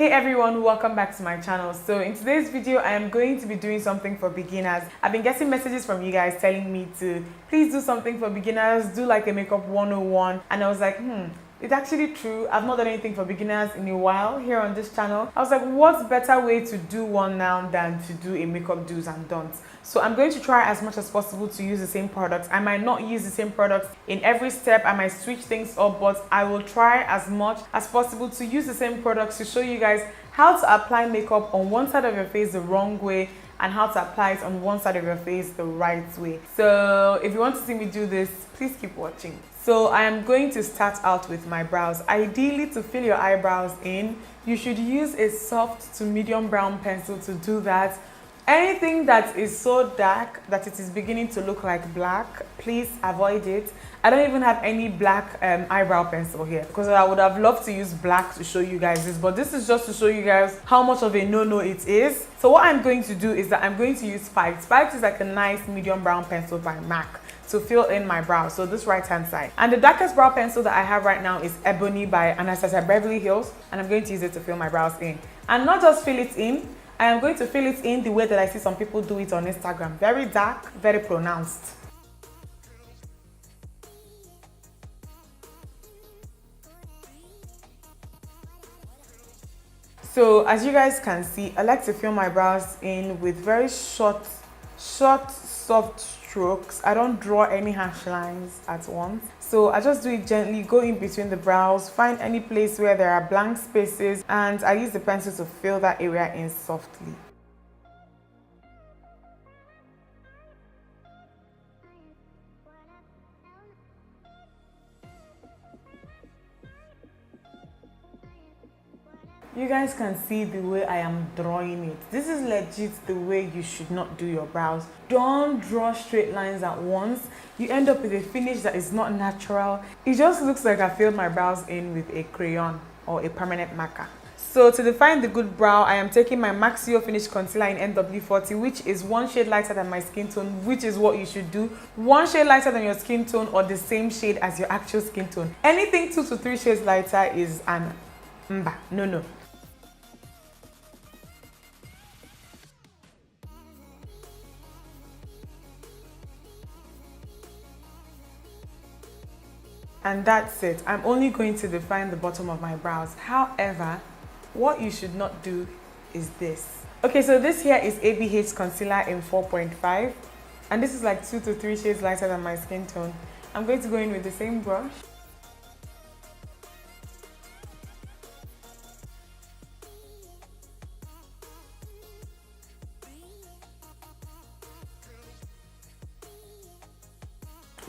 Hey everyone, welcome back to my channel. So in today's video, I am going to be doing something for beginners. I've been getting messages from you guys telling me to please do something for beginners, do like a makeup 101. And I was like, it's actually true. I've not done anything for beginners in a while here on this channel. I was like, what's better way to do one now than to do a makeup do's and don'ts? So I'm going to try as much as possible to use the same products. I might not use the same products in every step. I might switch things up, but I will try as much as possible to use the same products to show you guys how to apply makeup on one side of your face the wrong way and how to apply it on one side of your face the right way. So if you want to see me do this, please keep watching. So I am going to start out with my brows. Ideally, to fill your eyebrows in, you should use a soft to medium brown pencil to do that. Anything that is so dark that it is beginning to look like black, please avoid it. I don't even have any black eyebrow pencil here because I would have loved to use black to show you guys this, but this is just to show you guys how much of a no-no it is. So what I'm going to do is that I'm going to use Spiked. Spiked is like a nice medium brown pencil by MAC to fill in my brows, so this right hand side. And the darkest brow pencil that I have right now is Ebony by Anastasia Beverly Hills, and I'm going to use it to fill my brows in. And not just fill it in, I am going to fill it in the way that I see some people do it on Instagram. Very dark, very pronounced. So as you guys can see, I like to fill my brows in with very short, soft strokes. I don't draw any harsh lines at once. So I just do it gently, go in between the brows, find any place where there are blank spaces, and I use the pencil to fill that area in softly. You guys can see the way I am drawing it. This is legit the way you should not do your brows. Don't draw straight lines at once. You end up with a finish that is not natural. It just looks like I filled my brows in with a crayon or a permanent marker. So to define the good brow, I am taking my Maxio Finish Concealer in NW40, which is one shade lighter than my skin tone, which is what you should do. One shade lighter than your skin tone or the same shade as your actual skin tone. Anything 2 to 3 shades lighter is an no. And that's it. I'm only going to define the bottom of my brows. However, what you should not do is this. Okay, so this here is ABH Concealer in 4.5. And this is like 2 to 3 shades lighter than my skin tone. I'm going to go in with the same brush.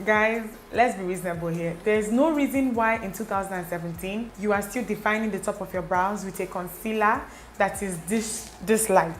Guys, let's be reasonable here. There's no reason why in 2017 you are still defining the top of your brows with a concealer that is this light.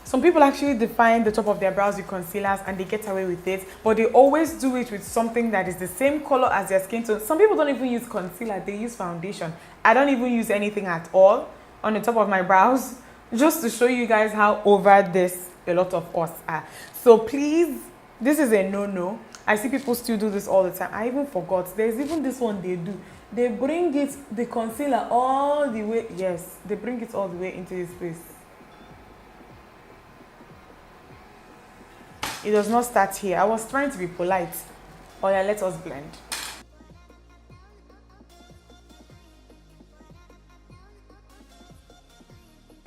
Some people actually define the top of their brows with concealers and they get away with it, but they always do it with something that is the same color as their skin tone. Some people don't even use concealer, they use foundation. I don't even use anything at all on the top of my brows, just to show you guys how over this a lot of us are. So please, this is a no-no. I see people still do this all the time. I even forgot. There's even this one they do. They bring it, the concealer all the way. Yes, they bring it all the way into his face. It does not start here. I was trying to be polite. Oh yeah, let us blend.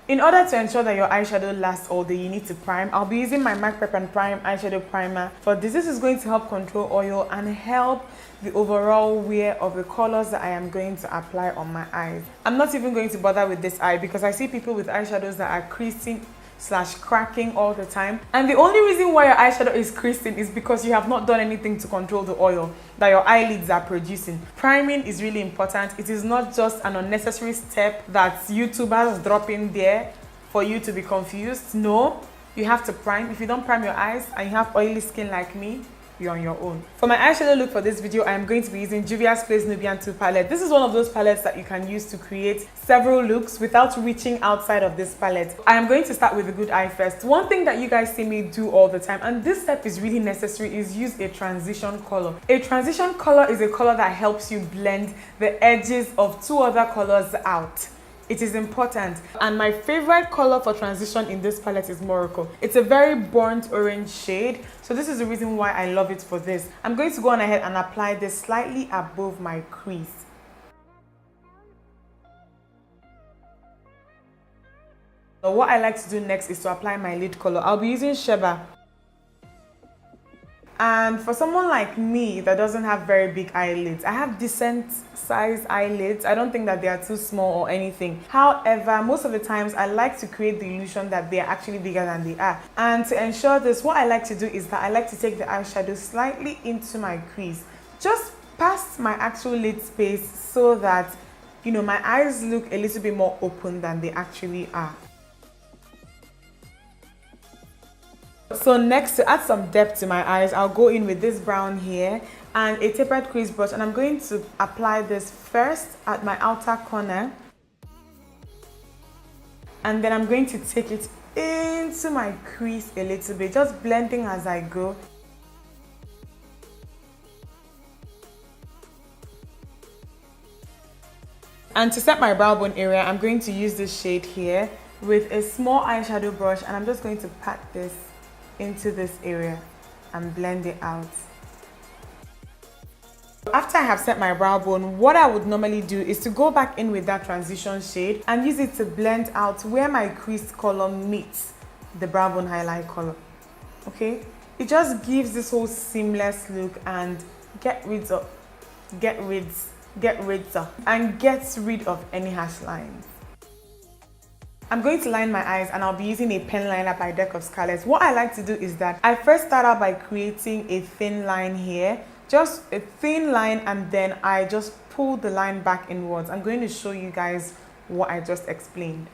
In order to ensure that your eyeshadow lasts all day, you need to prime. I'll be using my MAC Prep and Prime eyeshadow primer. For this is going to help control oil and help the overall wear of the colors that I am going to apply on my eyes. I'm not even going to bother with this eye because I see people with eyeshadows that are creasing / cracking all the time, and the only reason why your eyeshadow is creasing is because you have not done anything to control the oil that your eyelids are producing. Priming is really important. It is not just an unnecessary step that YouTubers drop in there for you to be confused. No, you have to prime. If you don't prime your eyes and you have oily skin like me, you're on your own. For my eyeshadow look for this video, I am going to be using Juvia's Place Nubian 2 palette. This is one of those palettes that you can use to create several looks without reaching outside of this palette. I am going to start with a good eye first. One thing that you guys see me do all the time, and this step is really necessary, is use a transition color. A transition color is a color that helps you blend the edges of two other colors out. It is important. And my favorite color for transition in this palette is Morocco. It's a very burnt orange shade. So this is the reason why I love it for this. I'm going to go on ahead and apply this slightly above my crease. So what I like to do next is to apply my lid color. I'll be using Sheba. And for someone like me that doesn't have very big eyelids, I have decent size eyelids. I don't think that they are too small or anything. However, most of the times I like to create the illusion that they are actually bigger than they are. And to ensure this, what I like to do is that I like to take the eyeshadow slightly into my crease, just past my actual lid space, so that, you know, my eyes look a little bit more open than they actually are. So next, to add some depth to my eyes, I'll go in with this brown here and a tapered crease brush, and I'm going to apply this first at my outer corner, and then I'm going to take it into my crease a little bit, just blending as I go. And to set my brow bone area, I'm going to use this shade here with a small eyeshadow brush, and I'm just going to pat this into this area and blend it out. After I have set my brow bone, what I would normally do is to go back in with that transition shade and use it to blend out where my crease color meets the brow bone highlight color. Okay, it just gives this whole seamless look and gets rid of any harsh lines. I'm going to line my eyes, and I'll be using a pen liner by Deck of Scarlet. What I like to do is that I first start out by creating a thin line here, just a thin line, and then I just pull the line back inwards. I'm going to show you guys what I just explained.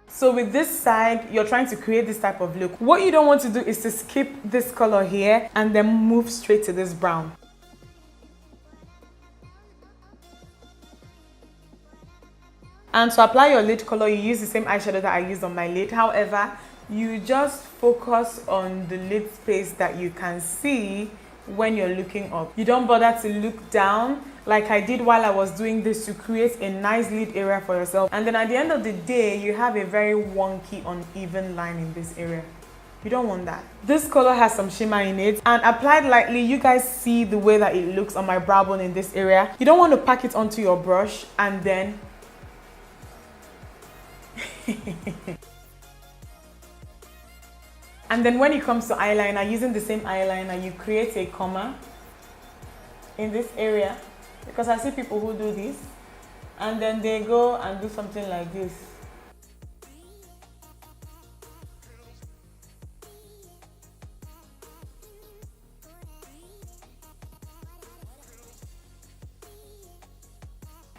So with this side, you're trying to create this type of look. What you don't want to do is to skip this color here and then move straight to this brown. And to apply your lid color, you use the same eyeshadow that I used on my lid. However, you just focus on the lid space that you can see when you're looking up. You don't bother to look down like I did while I was doing this, to create a nice lid area for yourself. And then at the end of the day, you have a very wonky, uneven line in this area. You don't want that. This color has some shimmer in it, and applied lightly, you guys see the way that it looks on my brow bone in this area. You don't want to pack it onto your brush and then and then when it comes to eyeliner, using the same eyeliner, you create a comma in this area, because I see people who do this and then they go and do something like this.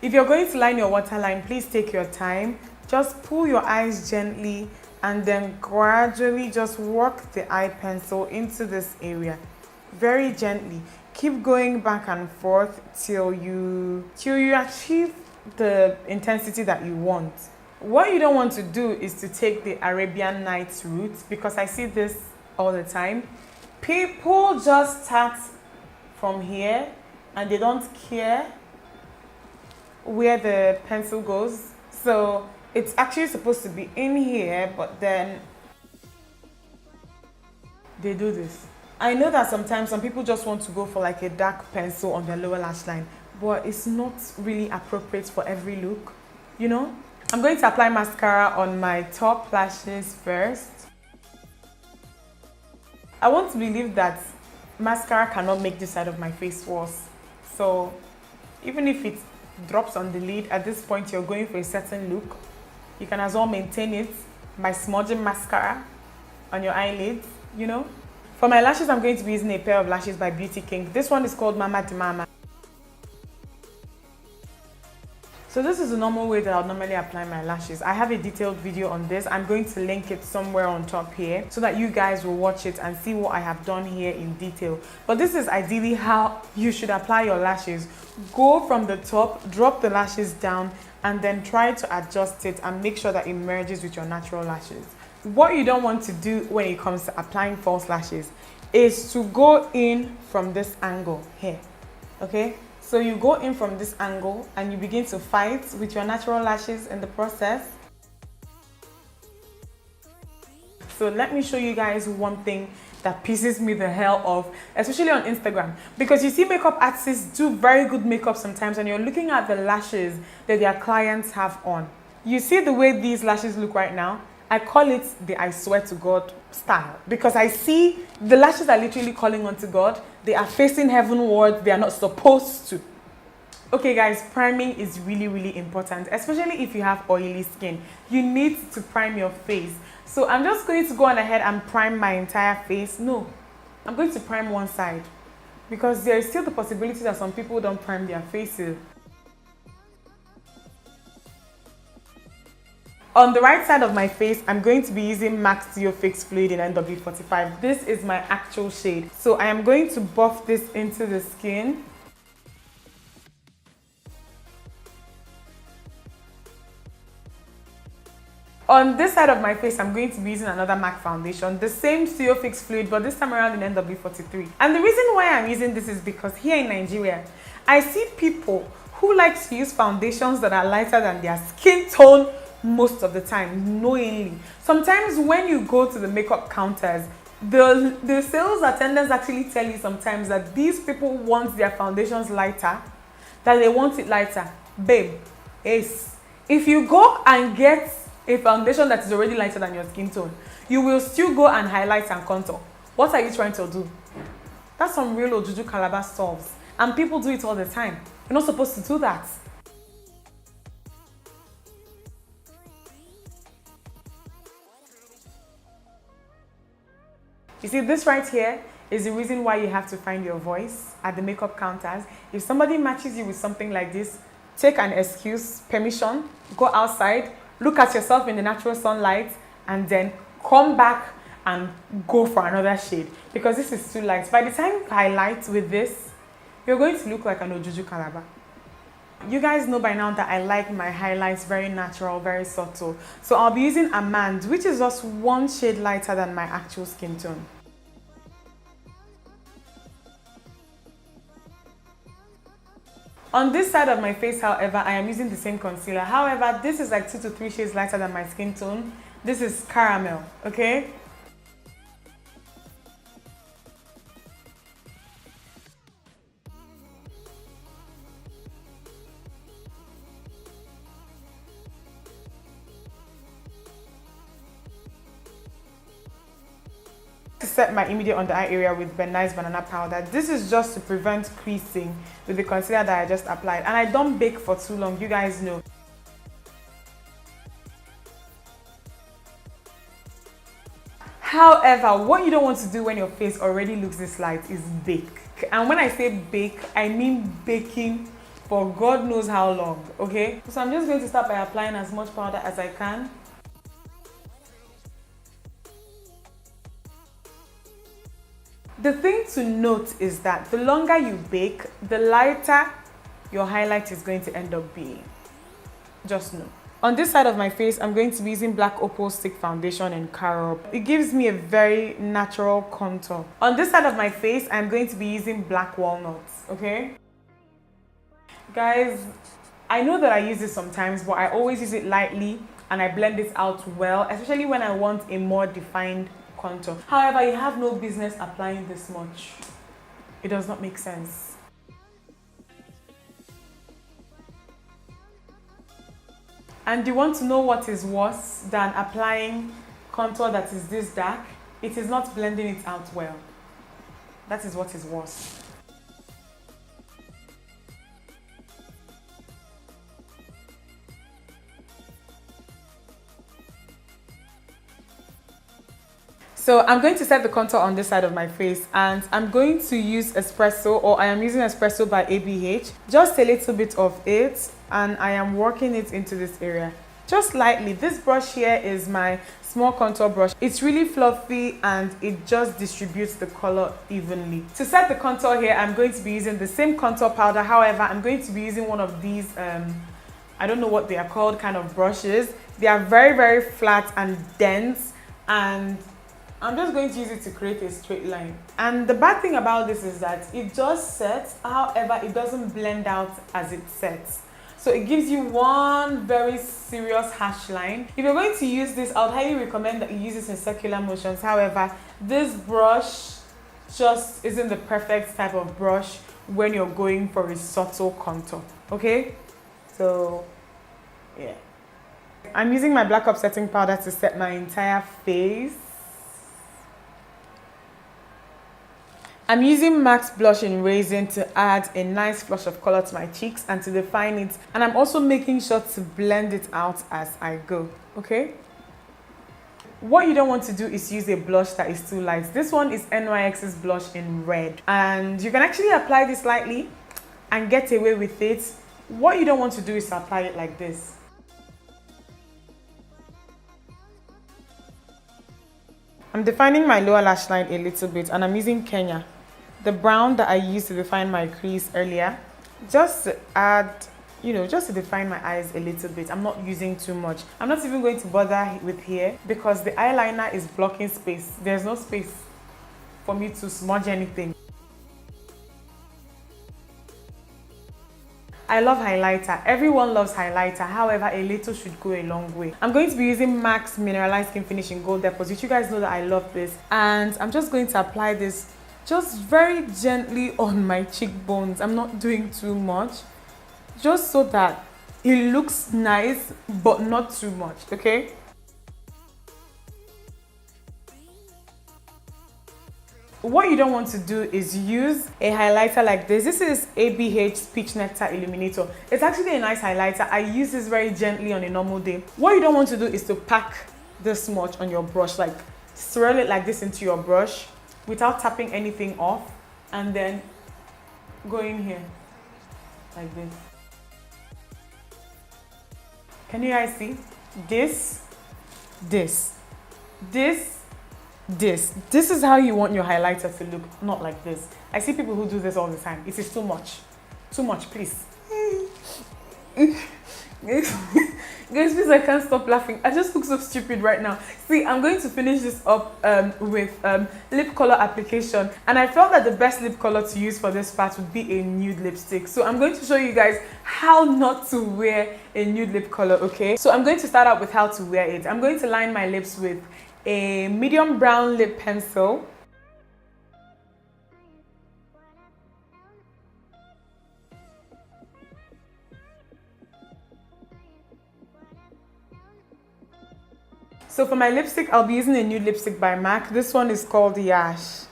If you're going to line your waterline, please take your time. Just pull your eyes gently and then gradually just work the eye pencil into this area very gently. Keep going back and forth till you achieve the intensity that you want. What you don't want to do is to take the Arabian Nights route, because I see this all the time. People just start from here and they don't care where the pencil goes. So it's actually supposed to be in here, but then they do this. I know that sometimes some people just want to go for like a dark pencil on their lower lash line, but it's not really appropriate for every look, you know? I'm going to apply mascara on my top lashes first. I want to believe that mascara cannot make this side of my face worse. So even if it drops on the lid, at this point you're going for a certain look, you can as well maintain it by smudging mascara on your eyelids, you know? For my lashes, I'm going to be using a pair of lashes by Beauty King. This one is called Mama de Mama. So this is the normal way that I'll normally apply my lashes. I have a detailed video on this. I'm going to link it somewhere on top here so that you guys will watch it and see what I have done here in detail. But this is ideally how you should apply your lashes. Go from the top, drop the lashes down, and then try to adjust it and make sure that it merges with your natural lashes. what you don't want to do when it comes to applying false lashes is to go in from this angle here, okay? So you go in from this angle and you begin to fight with your natural lashes in the process. So let me show you guys one thing that pisses me the hell off, especially on Instagram, because you see makeup artists do very good makeup sometimes and you're looking at the lashes that their clients have on. You see the way these lashes look right now? I call it the I swear to God style, because I see the lashes are literally calling on to God. They are facing heavenward. They are not supposed to. Okay guys, priming is really, really important, especially if you have oily skin. You need to prime your face. So I'm just going to go on ahead and prime my entire face. No, I'm going to prime one side, because there is still the possibility that some people don't prime their faces. On the right side of my face, I'm going to be using MAC Studio Fix Fluid in NW45. This is my actual shade. So I am going to buff this into the skin. On this side of my face, I'm going to be using another MAC foundation, the same Studio Fix Fluid, but this time around in NW43. And the reason why I'm using this is because here in Nigeria, I see people who like to use foundations that are lighter than their skin tone most of the time, knowingly. Sometimes when you go to the makeup counters, the sales attendants actually tell you sometimes that these people want their foundations lighter, that they want it lighter. Babe, ace. If you go and get a foundation that is already lighter than your skin tone, you will still go and highlight and contour. What are you trying to do? That's some real Ojuju Calabar stuff. And people do it all the time. You're not supposed to do that. You see, this right here is the reason why you have to find your voice at the makeup counters. If somebody matches you with something like this, take an excuse, permission, go outside, look at yourself in the natural sunlight, and then come back and go for another shade, because this is too light. By the time you highlight with this, you're going to look like an Ojuju Calabar. You guys know by now that I like my highlights very natural, very subtle. So I'll be using Amand, which is just one shade lighter than my actual skin tone. On this side of my face, however, I am using the same concealer. However, this is like 2 to 3 shades lighter than my skin tone. This is Caramel, okay? To set my immediate under eye area with Ben Nice banana powder. This is just to prevent creasing with the concealer that I just applied, and I don't bake for too long, you guys know. However, what you don't want to do when your face already looks this light is bake. And when I say bake, I mean baking for God knows how long, okay? So I'm just going to start by applying as much powder as I can. The thing to note is that the longer you bake, the lighter your highlight is going to end up being. Just know. On this side of my face, I'm going to be using Black Opal Stick Foundation in Carob. It gives me a very natural contour. On this side of my face, I'm going to be using Black Walnuts, okay? Guys, I know that I use this sometimes, but I always use it lightly and I blend it out well, especially when I want a more defined contour. However, you have no business applying this much. It does not make sense. And you want to know what is worse than applying contour that is this dark? It is not blending it out well. That is what is worse. So I'm going to set the contour on this side of my face, and I'm going to use Espresso, or I am using Espresso by ABH. Just a little bit of it, and I am working it into this area. Just lightly. This brush here is my small contour brush. It's really fluffy and it just distributes the color evenly. To set the contour here, I'm going to be using the same contour powder. However, I'm going to be using one of these, I don't know what they are called, kind of brushes. They are very, very flat and dense. and I'm just going to use it to create a straight line. And the bad thing about this is that it just sets, however, it doesn't blend out as it sets. So it gives you one very serious hash line. If you're going to use this, I would highly recommend that you use this in circular motions. However, this brush just isn't the perfect type of brush when you're going for a subtle contour, okay? So, yeah. I'm using my Black Up setting powder to set my entire face. I'm using MAC's blush in Raisin to add a nice flush of color to my cheeks and to define it. And I'm also making sure to blend it out as I go, okay? What you don't want to do is use a blush that is too light. This one is NYX's blush in red. And you can actually apply this lightly and get away with it. What you don't want to do is apply it like this. I'm defining my lower lash line a little bit, and I'm using Kenya, the brown that I used to define my crease earlier, just to add, you know, just to define my eyes a little bit. I'm not using too much. I'm not even going to bother with here because the eyeliner is blocking space. There's no space for me to smudge anything. I love highlighter. Everyone loves highlighter. However, a little should go a long way. I'm going to be using MAC's Mineralized Skin Finish in Gold Deposit. You guys know that I love this. And I'm just going to apply this just very gently on my cheekbones. I'm not doing too much. Just so that it looks nice, but not too much, okay? What you don't want to do is use a highlighter like this. This is ABH Peach Nectar Illuminator. It's actually a nice highlighter. I use this very gently on a normal day. What you don't want to do is to pack this much on your brush, like swirl it like this into your brush without tapping anything off, and then go in here like this. Can you guys see? This is how you want your highlighter to look, not like this. I see people who do this all the time. It is too much, please. Guys, please, I can't stop laughing. I just look so stupid right now. See, I'm going to finish this up with lip color application, and I felt that the best lip color to use for this part would be a nude lipstick. So I'm going to show you guys how not to wear a nude lip color, okay? So I'm going to start out with how to wear it. I'm going to line my lips with a medium brown lip pencil. So for my lipstick, I'll be using a nude lipstick by MAC. This one is called Yash.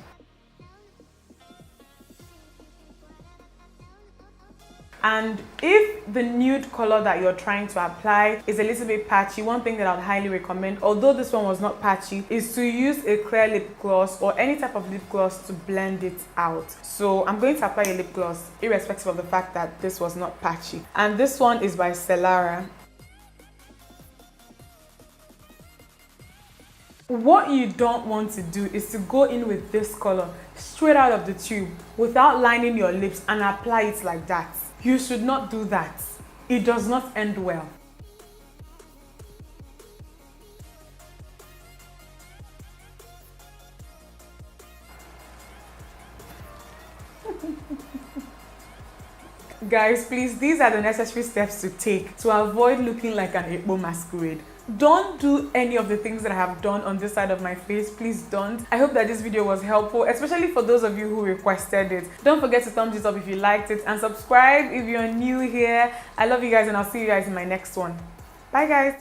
And if the nude color that you're trying to apply is a little bit patchy, one thing that I would highly recommend, although this one was not patchy, is to use a clear lip gloss or any type of lip gloss to blend it out. So I'm going to apply a lip gloss irrespective of the fact that this was not patchy. And this one is by Stellara. What you don't want to do is to go in with this color straight out of the tube without lining your lips and apply it like that. You should not do that. It does not end well. Guys, please, these are the necessary steps to take to avoid looking like an Igbo masquerade. Don't do any of the things that I have done on this side of my face. Please don't. I hope that this video was helpful, especially for those of you who requested it. Don't forget to thumbs it up if you liked it, and subscribe if you're new here. I love you guys, and I'll see you guys in my next one. Bye guys.